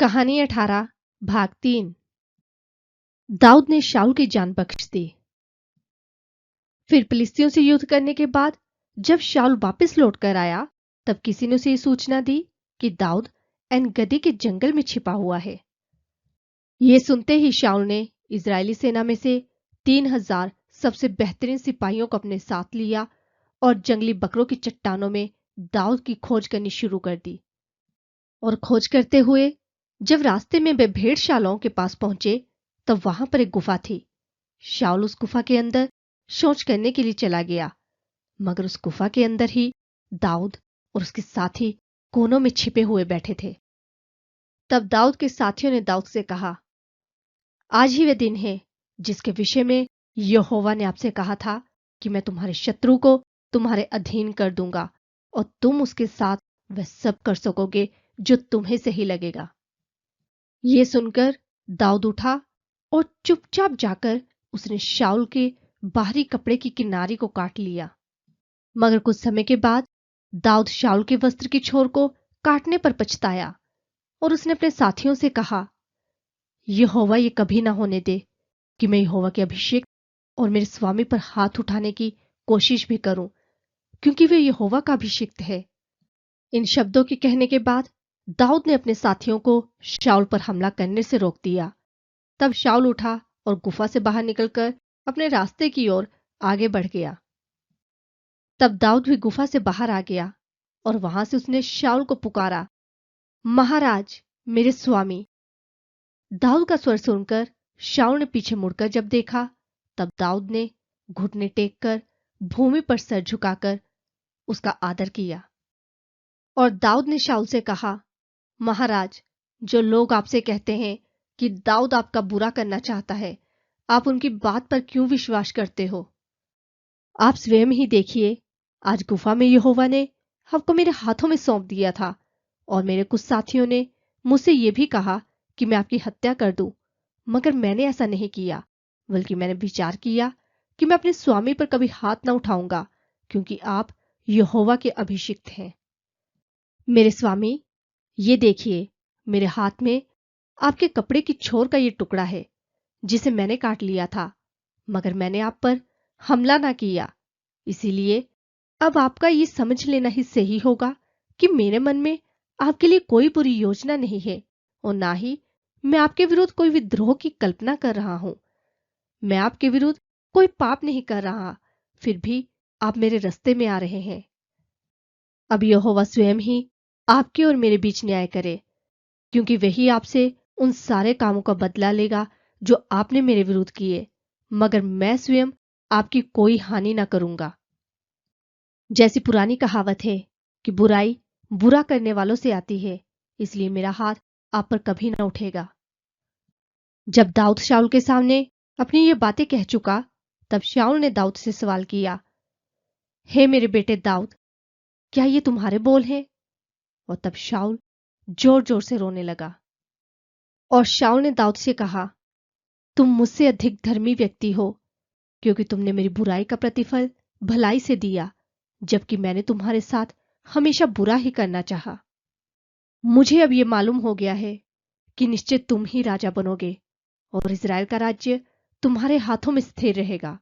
कहानी 18 भाग 3। दाऊद ने शाऊल की जान बख्श दी। फिर फिलिस्तियों से युद्ध करने के बाद जब शाऊल वापस लौटकर आया, तब किसी ने उसे सूचना दी कि दाऊद एन गदी के जंगल में छिपा हुआ है। ये सुनते ही शाऊल ने इजरायली सेना में से 3000 सबसे बेहतरीन सिपाहियों को अपने साथ लिया और जंगली बकरों की चट्टानों में दाऊद की खोज करनी शुरू कर दी। और खोज करते हुए जब रास्ते में वे भेड़शालाओं के पास पहुंचे, तब वहां पर एक गुफा थी। शाऊल उस गुफा के अंदर शौच करने के लिए चला गया, मगर उस गुफा के अंदर ही दाऊद और उसके साथी कोनों में छिपे हुए बैठे थे। तब दाऊद के साथियों ने दाऊद से कहा, आज ही वह दिन है जिसके विषय में यहोवा ने आपसे कहा था कि मैं तुम्हारे शत्रु को तुम्हारे अधीन कर दूंगा और तुम उसके साथ वह सब कर सकोगे जो तुम्हें सही लगेगा। ये सुनकर दाऊद उठा और चुपचाप जाकर उसने शाऊल के बाहरी कपड़े की किनारी को काट लिया। मगर कुछ समय के बाद दाऊद शाऊल के वस्त्र की छोर को काटने पर पछताया और उसने अपने साथियों से कहा, यहोवा ये कभी ना होने दे कि मैं यहोवा के अभिषेक और मेरे स्वामी पर हाथ उठाने की कोशिश भी करूं, क्योंकि वे यहोवा का अभिषिक्त है। इन शब्दों के कहने के बाद दाऊद ने अपने साथियों को शाऊल पर हमला करने से रोक दिया। तब शाऊल उठा और गुफा से बाहर निकलकर अपने रास्ते की ओर आगे बढ़ गया। तब दाऊद भी गुफा से बाहर आ गया और वहां से उसने शाऊल को पुकारा, महाराज, मेरे स्वामी। दाऊद का स्वर सुनकर शाऊल ने पीछे मुड़कर जब देखा, तब दाऊद ने घुटने टेक कर भूमि पर सर झुकाकर उसका आदर किया। और दाऊद ने शाऊल से कहा, महाराज, जो लोग आपसे कहते हैं कि दाऊद आपका बुरा करना चाहता है, आप उनकी बात पर क्यों विश्वास करते हो? आप स्वयं ही देखिए, आज गुफा में यहोवा ने आपको मेरे हाथों में सौंप दिया था और मेरे कुछ साथियों ने मुझसे यह भी कहा कि मैं आपकी हत्या कर दूं, मगर मैंने ऐसा नहीं किया, बल्कि मैंने विचार किया कि मैं अपने स्वामी पर कभी हाथ ना उठाऊंगा, क्योंकि आप यहोवा के अभिषिक्त हैं। मेरे स्वामी, ये देखिए, मेरे हाथ में आपके कपड़े की छोर का ये टुकड़ा है जिसे मैंने काट लिया था, मगर मैंने आप पर हमला ना किया। इसीलिए अब आपका ये समझ लेना ही सही होगा कि मेरे मन में आपके लिए कोई बुरी योजना नहीं है और ना ही मैं आपके विरुद्ध कोई विद्रोह की कल्पना कर रहा हूं। मैं आपके विरुद्ध कोई पाप नहीं कर रहा, फिर भी आप मेरे रास्ते में आ रहे हैं। अब यहोवा स्वयं ही आपके और मेरे बीच न्याय करे, क्योंकि वही आपसे उन सारे कामों का बदला लेगा जो आपने मेरे विरुद्ध किए, मगर मैं स्वयं आपकी कोई हानि ना करूंगा। जैसी पुरानी कहावत है कि बुराई बुरा करने वालों से आती है, इसलिए मेरा हाथ आप पर कभी ना उठेगा। जब दाऊद शाऊल के सामने अपनी ये बातें कह चुका, तब शाऊल ने दाऊद से सवाल किया, हे मेरे बेटे दाऊद, क्या ये तुम्हारे बोल हैं? और तब शाऊल जोर जोर से रोने लगा। और शाऊल ने दाऊद से कहा, तुम मुझसे अधिक धर्मी व्यक्ति हो, क्योंकि तुमने मेरी बुराई का प्रतिफल भलाई से दिया, जबकि मैंने तुम्हारे साथ हमेशा बुरा ही करना चाहा। मुझे अब यह मालूम हो गया है कि निश्चित तुम ही राजा बनोगे और इज़राइल का राज्य तुम्हारे हाथों में स्थिर रहेगा।